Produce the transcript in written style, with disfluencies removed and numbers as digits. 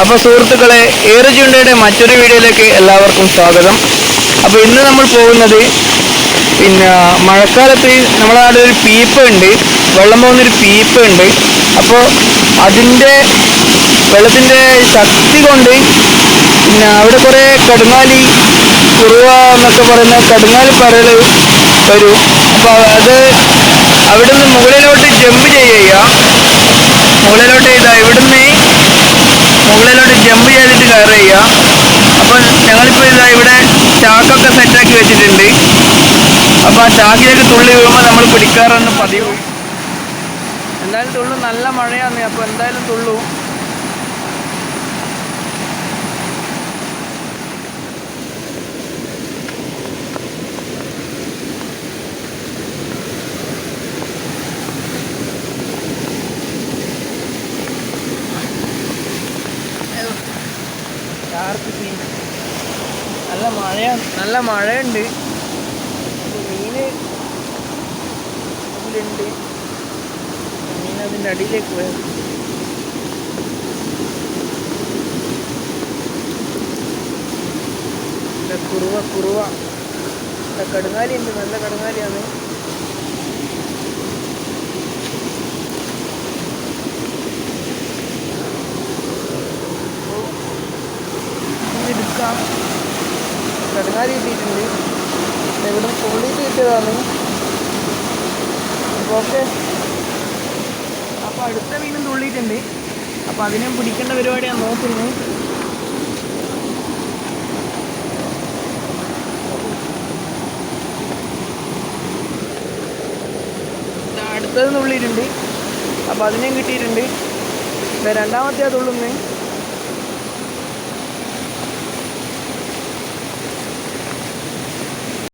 അപ്പോൾ സുഹൃത്തുക്കളെ, ഏറുചൂണ്ടയുടെ മറ്റൊരു വീഡിയോയിലേക്ക് എല്ലാവർക്കും സ്വാഗതം. അപ്പോൾ ഇന്ന് നമ്മൾ പോകുന്നത് പിന്നെ മഴക്കാലത്ത് നമ്മുടെ നാട്ടിൽ ഒരു പീപ്പ ഉണ്ട്, വെള്ളം പോകുന്നൊരു പീപ്പ ഉണ്ട്. അപ്പോൾ അതിൻ്റെ വെള്ളത്തിൻ്റെ ശക്തി കൊണ്ട് പിന്നെ അവിടെ കുറേ കടുങ്ങാലി, കുറുവ എന്നൊക്കെ പറയുന്ന കടുങ്ങാലി പരൽ വരും. അപ്പോൾ അത് അവിടെ നിന്ന് മുകളിലോട്ട് ജമ്പ് ചെയ്യുക. മുകളിലോട്ട് ചെയ്താൽ ഇവിടുന്ന് മുകളിലോട്ട് ജമ്പ് ചെയ്തിട്ട് കയറി ചെയ്യുക. അപ്പോൾ ഞങ്ങളിപ്പോൾ ഇതാ ഇവിടെ ചാക്കൊക്കെ സെറ്റാക്കി വെച്ചിട്ടുണ്ട്. അപ്പോൾ ആ ചാക്കിലേക്ക് തുള്ളി വീഴുമ്പോൾ നമ്മൾ പിടിക്കാറാണ് പതിവ്. എന്തായാലും തുള്ളു, നല്ല മഴയാണ്, അപ്പോൾ എന്തായാലും തുള്ളു. നല്ല മഴയാണ്, നല്ല മഴയുണ്ട്. മീന് ഇതിലുണ്ട്, മീൻ അതിൻ്റെ അടിയിലേക്ക് പോയത്. കുറുവ കുറുവ കടുങ്ങാലി ഉണ്ട്, നല്ല കടുങ്ങാലിയാണ്. എടുക്കാം, കടുങ്ങാലി കിട്ടിയിട്ടുണ്ട്. ഇവിടെ പൊള്ളിയിട്ട് കിട്ടിയതാണ്. അപ്പോൾ ഓക്കെ, അപ്പോൾ അടുത്ത മീനും തുള്ളിയിട്ടുണ്ട്. അപ്പോൾ അതിനെ പിടിക്കേണ്ട പരിപാടിയാണ് നോക്കുന്നത്. അടുത്തത് തുള്ളിയിട്ടുണ്ട്, അപ്പോൾ അതിനെയും കിട്ടിയിട്ടുണ്ട്. രണ്ടാമത്തെ തുള്ളുന്നത്